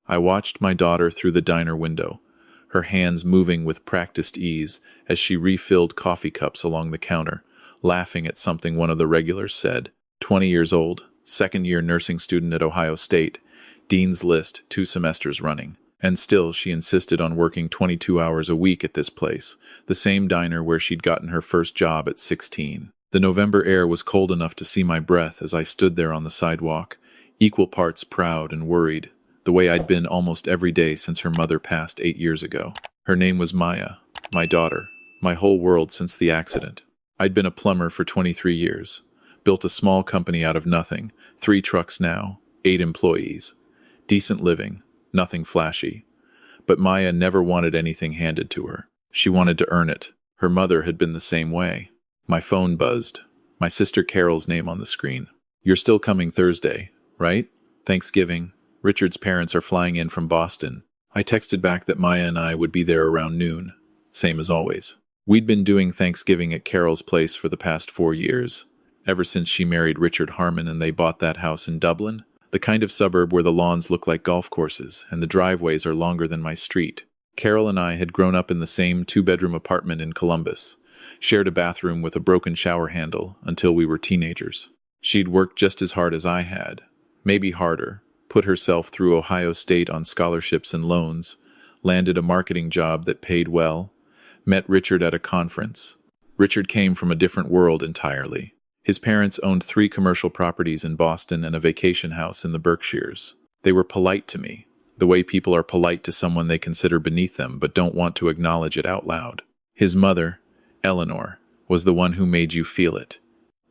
I watched my daughter through the diner window, her hands moving with practiced ease as she refilled coffee cups along the counter, laughing at something one of the regulars said. 20 years old, second-year nursing student at Ohio State, Dean's List 2 semesters running. And still she insisted on working 22 hours a week at this place, the same diner where she'd gotten her first job at 16. The November air was cold enough to see my breath as I stood there on the sidewalk, equal parts proud and worried, the way I'd been almost every day since her mother passed 8 years ago. Her name was Maya, my daughter, my whole world since the accident. I'd been a plumber for 23 years, built a small company out of nothing, 3 trucks now, 8 employees. Decent living, nothing flashy. But Maya never wanted anything handed to her. She wanted to earn it. Her mother had been the same way. My phone buzzed. My sister Carol's name on the screen. "You're still coming Thursday, right? Thanksgiving. Richard's parents are flying in from Boston." I texted back that Maya and I would be there around noon. Same as always. We'd been doing Thanksgiving at Carol's place for the past 4 years, ever since she married Richard Harmon and they bought that house in Dublin. The kind of suburb where the lawns look like golf courses and the driveways are longer than my street. Carol and I had grown up in the same 2-bedroom apartment in Columbus, shared a bathroom with a broken shower handle until we were teenagers. She'd worked just as hard as I had, maybe harder, put herself through Ohio State on scholarships and loans, landed a marketing job that paid well, met Richard at a conference. Richard came from a different world entirely. His parents owned 3 commercial properties in Boston and a vacation house in the Berkshires. They were polite to me, the way people are polite to someone they consider beneath them but don't want to acknowledge it out loud. His mother, Eleanor, was the one who made you feel it.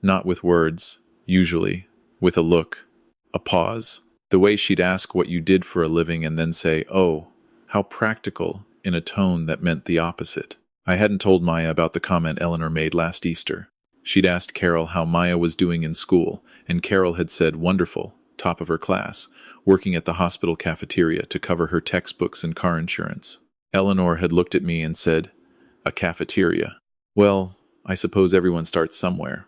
Not with words, usually, with a look, a pause. The way she'd ask what you did for a living and then say, "Oh, how practical," in a tone that meant the opposite. I hadn't told Maya about the comment Eleanor made last Easter. She'd asked Carol how Maya was doing in school, and Carol had said wonderful, top of her class, working at the hospital cafeteria to cover her textbooks and car insurance. Eleanor had looked at me and said, "A cafeteria? Well, I suppose everyone starts somewhere."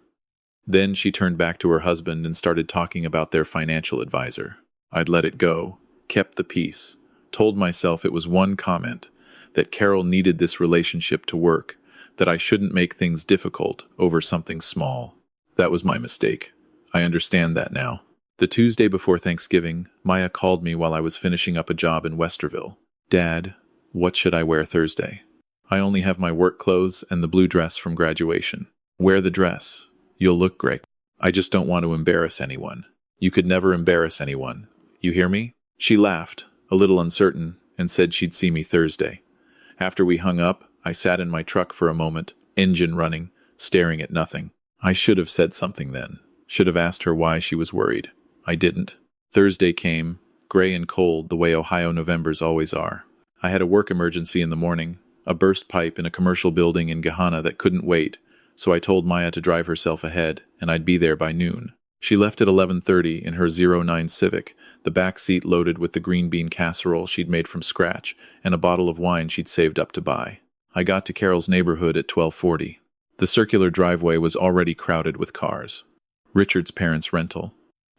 Then she turned back to her husband and started talking about their financial advisor. I'd let it go, kept the peace, told myself it was one comment, that Carol needed this relationship to work, that I shouldn't make things difficult over something small. That was my mistake. I understand that now. The Tuesday before Thanksgiving, Maya called me while I was finishing up a job in Westerville. "Dad, what should I wear Thursday? I only have my work clothes and the blue dress from graduation." "Wear the dress. You'll look great. I just don't want to embarrass anyone." "You could never embarrass anyone. You hear me?" She laughed, a little uncertain, and said she'd see me Thursday. After we hung up, I sat in my truck for a moment, engine running, staring at nothing. I should have said something then. Should have asked her why she was worried. I didn't. Thursday came, gray and cold the way Ohio Novembers always are. I had a work emergency in the morning, a burst pipe in a commercial building in Gahanna that couldn't wait, so I told Maya to drive herself ahead, and I'd be there by noon. She left at 11:30 in her 09 Civic, the back seat loaded with the green bean casserole she'd made from scratch and a bottle of wine she'd saved up to buy. I got to Carol's neighborhood at 12:40. The circular driveway was already crowded with cars. Richard's parents' rental,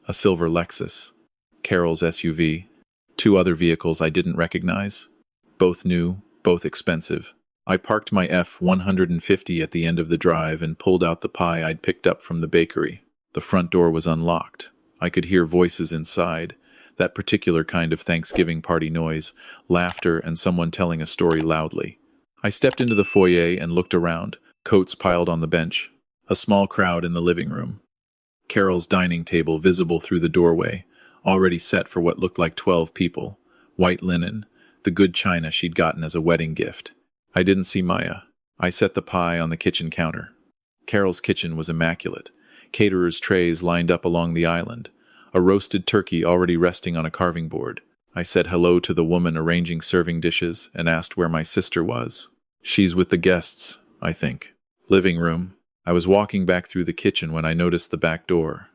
a silver Lexus, Carol's SUV, 2 other vehicles I didn't recognize, both new, both expensive. I parked my F-150 at the end of the drive and pulled out the pie I'd picked up from the bakery. The front door was unlocked. I could hear voices inside, that particular kind of Thanksgiving party noise, laughter and someone telling a story loudly. I stepped into the foyer and looked around, coats piled on the bench, a small crowd in the living room. Carol's dining table visible through the doorway, already set for what looked like 12 people, white linen, the good china she'd gotten as a wedding gift. I didn't see Maya. I set the pie on the kitchen counter. Carol's kitchen was immaculate. Caterers' trays lined up along the island, a roasted turkey already resting on a carving board. I said hello to the woman arranging serving dishes and asked where my sister was. "She's with the guests, I think." Living room. I was walking back through the kitchen when I noticed the back door.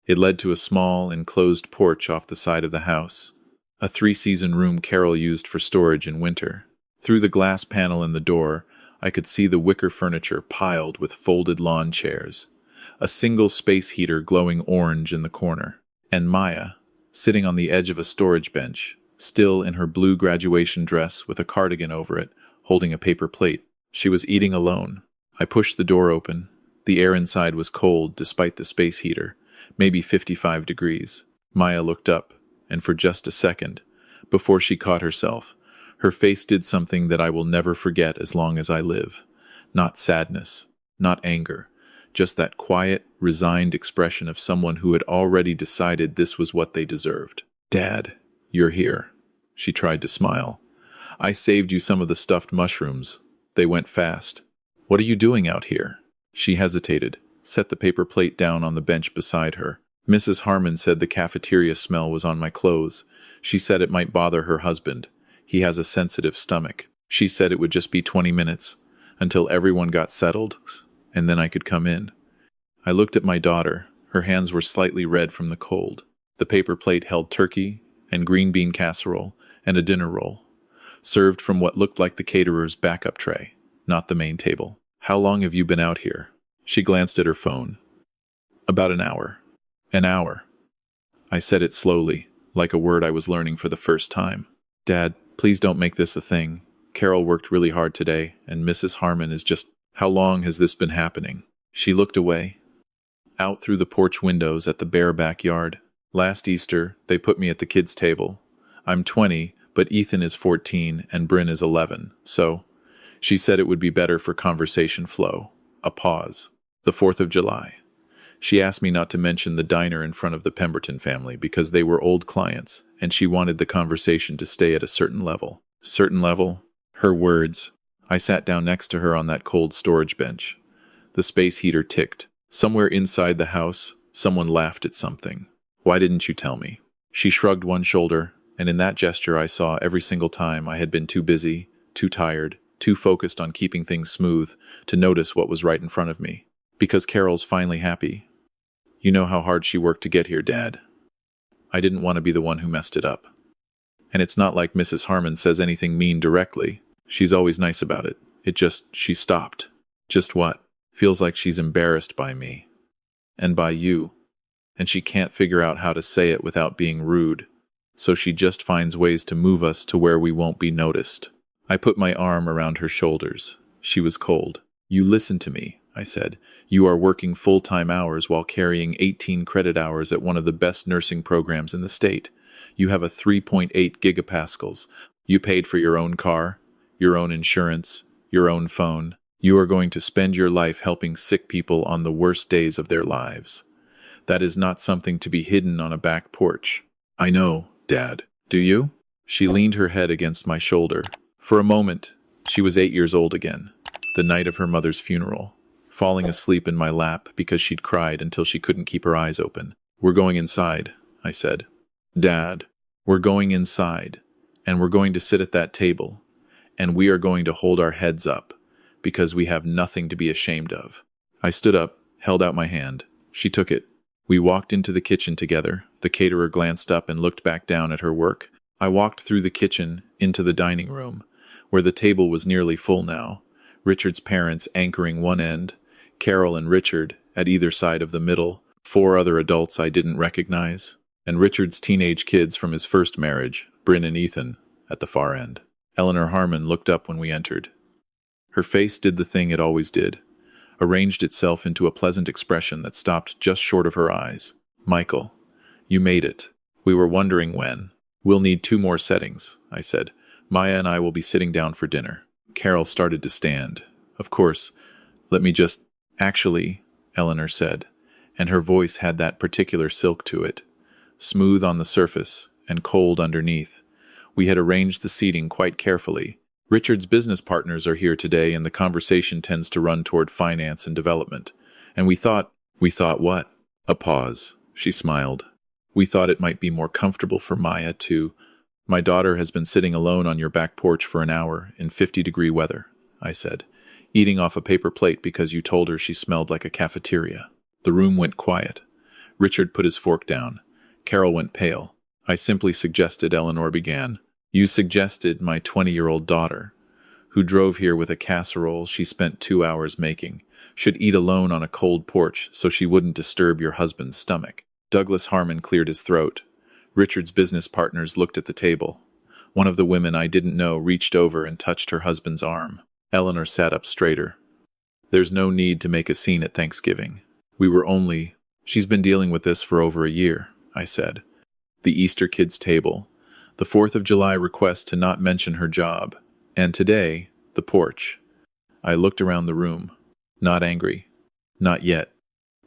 It led to a small, enclosed porch off the side of the house, a 3-season room Carol used for storage in winter. Through the glass panel in the door, I could see the wicker furniture piled with folded lawn chairs, a single space heater glowing orange in the corner, and Maya, sitting on the edge of a storage bench, still in her blue graduation dress with a cardigan over it, holding a paper plate. She was eating alone. I pushed the door open. The air inside was cold despite the space heater, maybe 55 degrees. Maya looked up, and for just a second, before she caught herself, her face did something that I will never forget as long as I live. Not sadness, not anger, just that quiet, resigned expression of someone who had already decided this was what they deserved. "Dad, you're here." She tried to smile. "I saved you some of the stuffed mushrooms. They went fast. What are you doing out here?" She hesitated, set the paper plate down on the bench beside her. "Mrs. Harmon said the cafeteria smell was on my clothes. She said it might bother her husband. He has a sensitive stomach. She said it would just be 20 minutes, until everyone got settled, and then I could come in." I looked at my daughter. Her hands were slightly red from the cold. The paper plate held turkey and green bean casserole and a dinner roll, served from what looked like the caterer's backup tray, not the main table. "How long have you been out here?" She glanced at her phone. "About an hour." "An hour." I said it slowly, like a word I was learning for the first time. "Dad, please don't make this a thing. Carol worked really hard today, and Mrs. Harmon is just—" "How long has this been happening?" She looked away, out through the porch windows at the bare backyard. "Last Easter, they put me at the kids' table. I'm 20, but Ethan is 14 and Bryn is 11, so—" She said it would be better for conversation flow. A pause. "The 4th of July. She asked me not to mention the diner in front of the Pemberton family because they were old clients, and she wanted the conversation to stay at a certain level." Certain level? Her words. I sat down next to her on that cold storage bench. The space heater ticked. Somewhere inside the house, someone laughed at something. "Why didn't you tell me?" She shrugged one shoulder, and in that gesture I saw every single time I had been too busy, too tired, too focused on keeping things smooth to notice what was right in front of me. "Because Carol's finally happy. You know how hard she worked to get here, Dad. I didn't want to be the one who messed it up. And it's not like Mrs. Harmon says anything mean directly. She's always nice about it. She stopped." "Just what?" "Feels like she's embarrassed by me. And by you. And she can't figure out how to say it without being rude. So she just finds ways to move us to where we won't be noticed." I put my arm around her shoulders. She was cold. "You listen to me," I said. "You are working full-time hours while carrying 18 credit hours at one of the best nursing programs in the state. You have a 3.8 gigapascals. You paid for your own car, your own insurance, your own phone. You are going to spend your life helping sick people on the worst days of their lives. That is not something to be hidden on a back porch." "I know, Dad. Do you?" She leaned her head against my shoulder. For a moment, she was 8 years old again, the night of her mother's funeral, falling asleep in my lap because she'd cried until she couldn't keep her eyes open. "We're going inside," I said. "Dad, we're going inside, and we're going to sit at that table, and we are going to hold our heads up, because we have nothing to be ashamed of." I stood up, held out my hand. She took it. We walked into the kitchen together. The caterer glanced up and looked back down at her work. I walked through the kitchen into the dining room, where the table was nearly full now, Richard's parents anchoring one end, Carol and Richard at either side of the middle, 4 other adults I didn't recognize, and Richard's teenage kids from his first marriage, Bryn and Ethan, at the far end. Eleanor Harmon looked up when we entered. Her face did the thing it always did, arranged itself into a pleasant expression that stopped just short of her eyes. "Michael, you made it. We were wondering when." "We'll need 2 more settings," I said. "Maya and I will be sitting down for dinner." Carol started to stand. "Of course, let me just—" "Actually," Eleanor said, and her voice had that particular silk to it, smooth on the surface and cold underneath. We had arranged the seating quite carefully. Richard's business partners are here today, and the conversation tends to run toward finance and development. And we thought what? A pause. She smiled. "We thought it might be more comfortable for Maya to—" "My daughter has been sitting alone on your back porch for an hour in 50-degree weather," I said, "eating off a paper plate because you told her she smelled like a cafeteria." The room went quiet. Richard put his fork down. Carol went pale. "I simply suggested," Eleanor began. "You suggested my 20-year-old daughter, who drove here with a casserole she spent 2 hours making, should eat alone on a cold porch so she wouldn't disturb your husband's stomach." Douglas Harmon cleared his throat. Richard's business partners looked at the table. One of the women I didn't know reached over and touched her husband's arm. Eleanor sat up straighter. There's no need to make a scene at Thanksgiving. She's been dealing with this for over a year, I said. The Easter kids' table, the 4th of July request to not mention her job, and today, the porch. I looked around the room. Not angry. Not yet.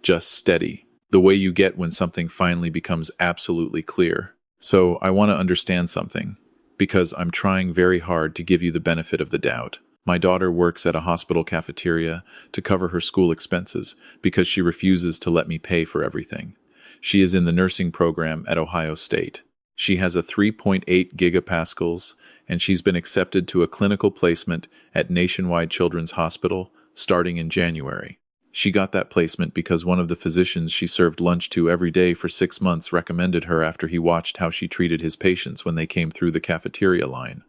Just steady. The way you get when something finally becomes absolutely clear. So I want to understand something, because I'm trying very hard to give you the benefit of the doubt. My daughter works at a hospital cafeteria to cover her school expenses because she refuses to let me pay for everything. She is in the nursing program at Ohio State. She has a 3.8 gigapascals, and she's been accepted to a clinical placement at Nationwide Children's Hospital starting in January. She got that placement because one of the physicians she served lunch to every day for 6 months recommended her after he watched how she treated his patients when they came through the cafeteria line.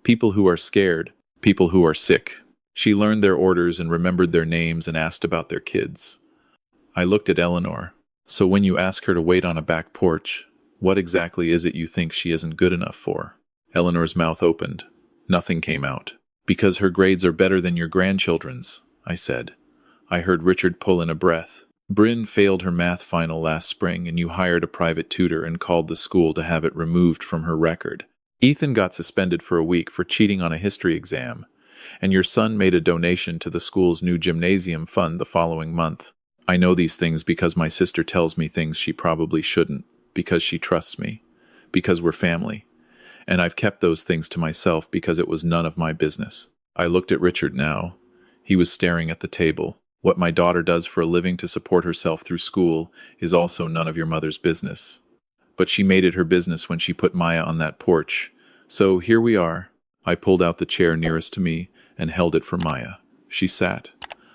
People who are scared. People who are sick. She learned their orders and remembered their names and asked about their kids. I looked at Eleanor. So when you ask her to wait on a back porch, what exactly is it you think she isn't good enough for? Eleanor's mouth opened. Nothing came out. Because her grades are better than your grandchildren's, I said. I heard Richard pull in a breath. Bryn failed her math final last spring and you hired a private tutor and called the school to have it removed from her record. Ethan got suspended for a week for cheating on a history exam, and your son made a donation to the school's new gymnasium fund the following month. I know these things because my sister tells me things she probably shouldn't, because she trusts me, because we're family. And I've kept those things to myself because it was none of my business. I looked at Richard now. He was staring at the table. What my daughter does for a living to support herself through school is also none of your mother's business. But she made it her business when she put Maya on that porch. So here we are. I pulled out the chair nearest to me and held it for Maya. She sat.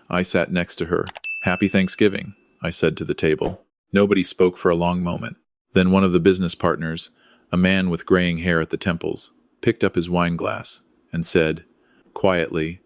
I sat next to her. Happy Thanksgiving, I said to the table. Nobody spoke for a long moment. Then one of the business partners, a man with graying hair at the temples, picked up his wine glass and said, quietly,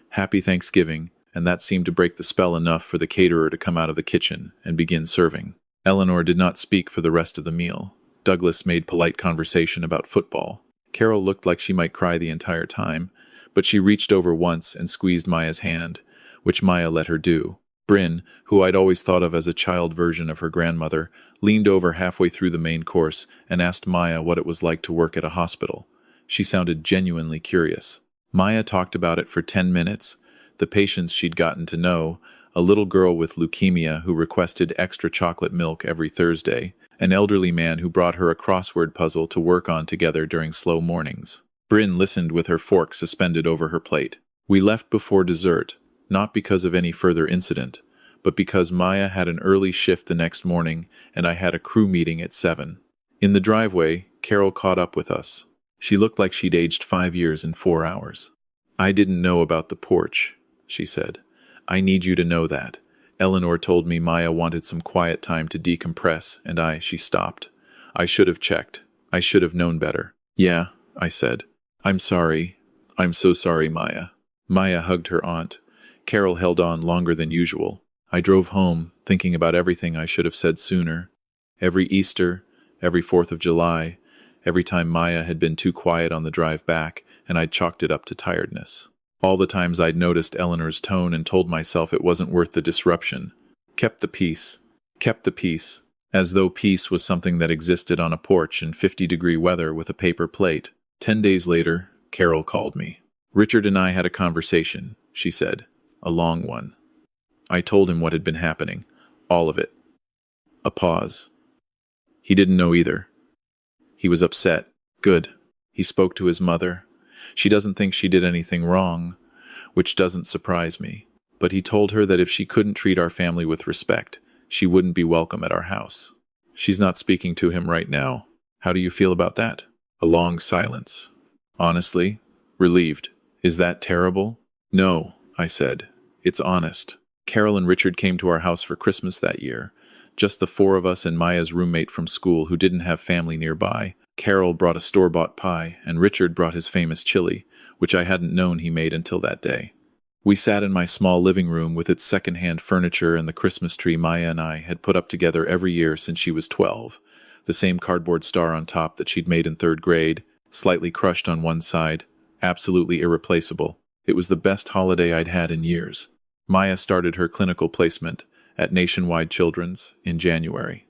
Happy Thanksgiving, and that seemed to break the spell enough for the caterer to come out of the kitchen and begin serving. Eleanor did not speak for the rest of the meal. Douglas made polite conversation about football. Carol looked like she might cry the entire time, but she reached over once and squeezed Maya's hand, which Maya let her do. Bryn, who I'd always thought of as a child version of her grandmother, leaned over halfway through the main course and asked Maya what it was like to work at a hospital. She sounded genuinely curious. Maya talked about it for 10 minutes, the patients she'd gotten to know, a little girl with leukemia who requested extra chocolate milk every Thursday, an elderly man who brought her a crossword puzzle to work on together during slow mornings. Bryn listened with her fork suspended over her plate. We left before dessert, not because of any further incident, but because Maya had an early shift the next morning and I had a crew meeting at 7. In the driveway, Carol caught up with us. She looked like she'd aged 5 years in 4 hours. I didn't know about the porch, she said. I need you to know that. Eleanor told me Maya wanted some quiet time to decompress, and she stopped. I should have checked. I should have known better. Yeah, I said. I'm sorry. I'm so sorry, Maya. Maya hugged her aunt. Carol held on longer than usual. I drove home, thinking about everything I should have said sooner. Every Easter, every 4th of July, every time Maya had been too quiet on the drive back, and I'd chalked it up to tiredness. All the times I'd noticed Eleanor's tone and told myself it wasn't worth the disruption. Kept the peace, as though peace was something that existed on a porch in 50-degree weather with a paper plate. 10 days later, Carol called me. Richard and I had a conversation, she said. A long one. I told him what had been happening. All of it. A pause. He didn't know either. He was upset. Good. He spoke to his mother. She doesn't think she did anything wrong, which doesn't surprise me. But he told her that if she couldn't treat our family with respect, she wouldn't be welcome at our house. She's not speaking to him right now. How do you feel about that? A long silence. Honestly, relieved. Is that terrible? No, I said. It's honest. Carol and Richard came to our house for Christmas that year. Just the 4 of us and Maya's roommate from school who didn't have family nearby. Carol brought a store-bought pie, and Richard brought his famous chili, which I hadn't known he made until that day. We sat in my small living room with its second-hand furniture and the Christmas tree Maya and I had put up together every year since she was 12, the same cardboard star on top that she'd made in 3rd grade, slightly crushed on one side, absolutely irreplaceable. It was the best holiday I'd had in years. Maya started her clinical placement at Nationwide Children's in January.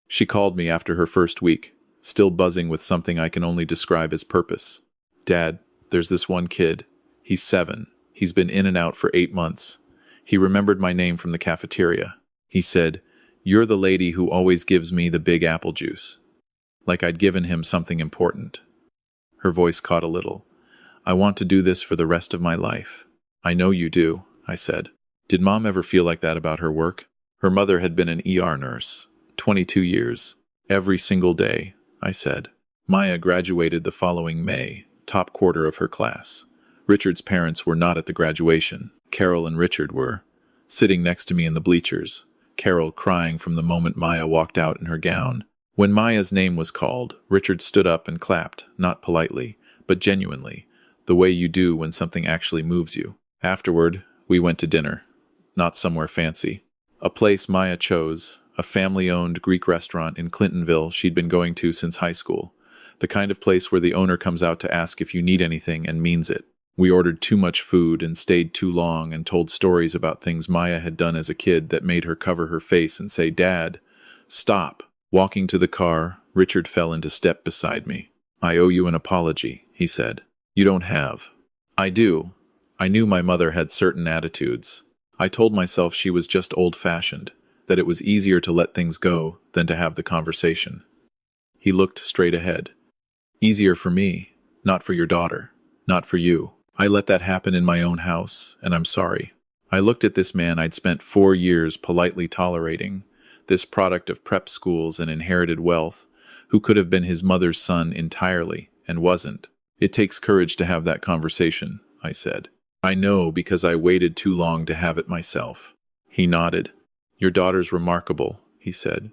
She called me after her first week, still buzzing with something I can only describe as purpose. "Dad, there's this one kid. He's 7. He's been in and out for 8 months. He remembered my name from the cafeteria. He said, 'You're the lady who always gives me the big apple juice.' Like I'd given him something important." Her voice caught a little. "I want to do this for the rest of my life." "I know you do," I said. Did Mom ever feel like that about her work? Her mother had been an ER nurse, 22 years. "Every single day," I said. Maya graduated the following May, top quarter of her class. Richard's parents were not at the graduation. Carol and Richard were, sitting next to me in the bleachers, Carol crying from the moment Maya walked out in her gown. When Maya's name was called, Richard stood up and clapped, not politely, but genuinely, the way you do when something actually moves you. Afterward, we went to dinner. Not somewhere fancy. A place Maya chose, a family-owned Greek restaurant in Clintonville she'd been going to since high school. The kind of place where the owner comes out to ask if you need anything and means it. We ordered too much food and stayed too long and told stories about things Maya had done as a kid that made her cover her face and say, "Dad, stop." Walking to the car, Richard fell into step beside me. "I owe you an apology," he said. "You don't have." "I do. I knew my mother had certain attitudes. I told myself she was just old-fashioned, that it was easier to let things go than to have the conversation." He looked straight ahead. "Easier for me, not for your daughter, not for you. I let that happen in my own house, and I'm sorry." I looked at this man I'd spent 4 years politely tolerating, this product of prep schools and inherited wealth, who could have been his mother's son entirely, and wasn't. "It takes courage to have that conversation," I said. "I know, because I waited too long to have it myself." He nodded. "Your daughter's remarkable," he said.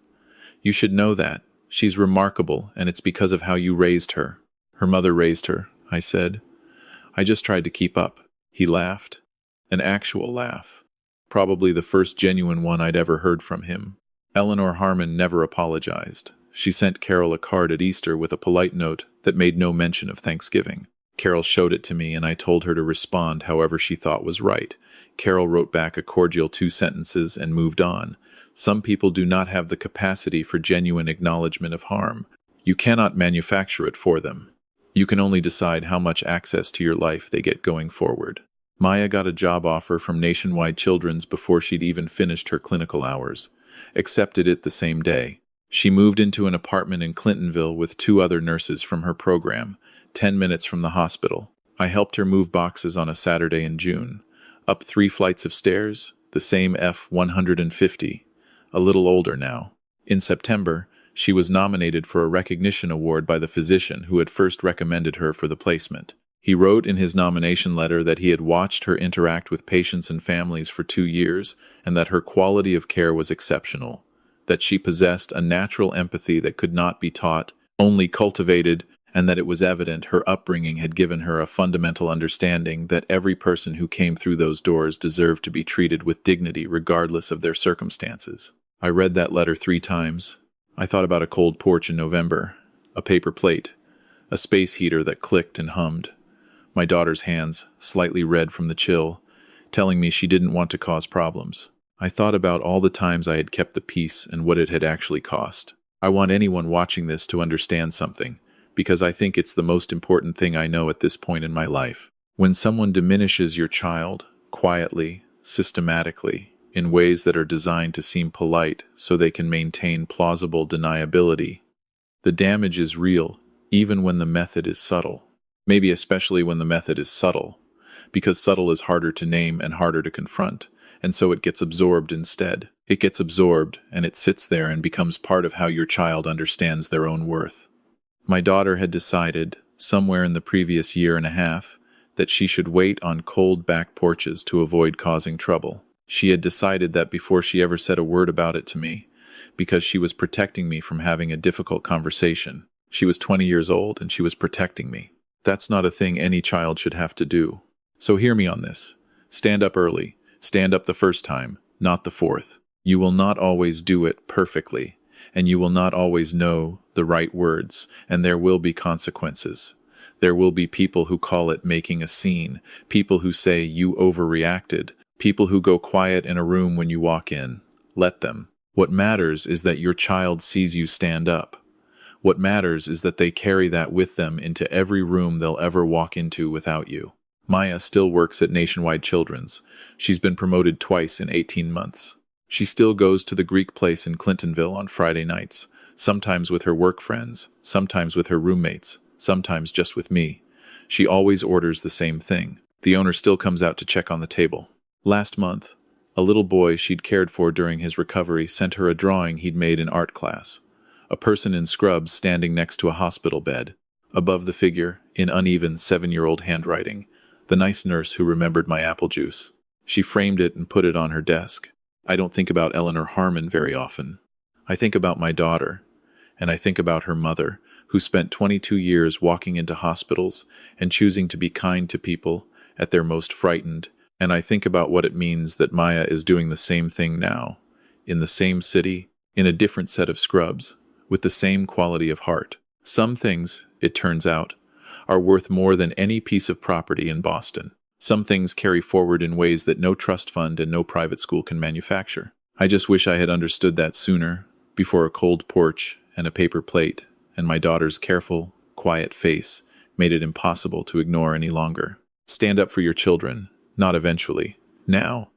"You should know that. She's remarkable, and it's because of how you raised her." "Her mother raised her," I said. "I just tried to keep up." He laughed. An actual laugh. Probably the first genuine one I'd ever heard from him. Eleanor Harmon never apologized. She sent Carol a card at Easter with a polite note that made no mention of Thanksgiving. Carol showed it to me, and I told her to respond however she thought was right. Carol wrote back a cordial 2 sentences and moved on. Some people do not have the capacity for genuine acknowledgement of harm. You cannot manufacture it for them. You can only decide how much access to your life they get going forward. Maya got a job offer from Nationwide Children's before she'd even finished her clinical hours. Accepted it the same day. She moved into an apartment in Clintonville with 2 other nurses from her program, 10 minutes from the hospital. I helped her move boxes on a Saturday in June. Up 3 flights of stairs, the same F-150, a little older now. In September, she was nominated for a recognition award by the physician who had first recommended her for the placement. He wrote in his nomination letter that he had watched her interact with patients and families for 2 years, and that her quality of care was exceptional, that she possessed a natural empathy that could not be taught, only cultivated, and that it was evident her upbringing had given her a fundamental understanding that every person who came through those doors deserved to be treated with dignity regardless of their circumstances. I read that letter 3 times. I thought about a cold porch in November, a paper plate, a space heater that clicked and hummed, my daughter's hands, slightly red from the chill, telling me she didn't want to cause problems. I thought about all the times I had kept the peace and what it had actually cost. I want anyone watching this to understand something, because I think it's the most important thing I know at this point in my life. When someone diminishes your child, quietly, systematically, in ways that are designed to seem polite so they can maintain plausible deniability, the damage is real, even when the method is subtle. Maybe especially when the method is subtle, because subtle is harder to name and harder to confront, and so it gets absorbed instead. It gets absorbed, and it sits there and becomes part of how your child understands their own worth. My daughter had decided, somewhere in the previous 1.5 years, that she should wait on cold back porches to avoid causing trouble. She had decided that before she ever said a word about it to me, because she was protecting me from having a difficult conversation. She was 20 years old, and she was protecting me. That's not a thing any child should have to do. So hear me on this. Stand up early. Stand up the first time, not the 4th. You will not always do it perfectly, and you will not always know the right words, and there will be consequences. There will be people who call it making a scene, people who say you overreacted, people who go quiet in a room when you walk in. Let them. What matters is that your child sees you stand up. What matters is that they carry that with them into every room they'll ever walk into without you. Maya still works at Nationwide Children's. She's been promoted twice in 18 months. She still goes to the Greek place in Clintonville on Friday nights, sometimes with her work friends, sometimes with her roommates, sometimes just with me. She always orders the same thing. The owner still comes out to check on the table. Last month, a little boy she'd cared for during his recovery sent her a drawing he'd made in art class. A person in scrubs standing next to a hospital bed. Above the figure, in uneven 7-year-old handwriting, the nice nurse who remembered my apple juice. She framed it and put it on her desk. I don't think about Eleanor Harmon very often. I think about my daughter, and I think about her mother, who spent 22 years walking into hospitals and choosing to be kind to people at their most frightened, and I think about what it means that Maya is doing the same thing now, in the same city, in a different set of scrubs, with the same quality of heart. Some things, it turns out, are worth more than any piece of property in Boston. Some things carry forward in ways that no trust fund and no private school can manufacture. I just wish I had understood that sooner, before a cold porch and a paper plate and my daughter's careful, quiet face made it impossible to ignore any longer. Stand up for your children, not eventually. Now.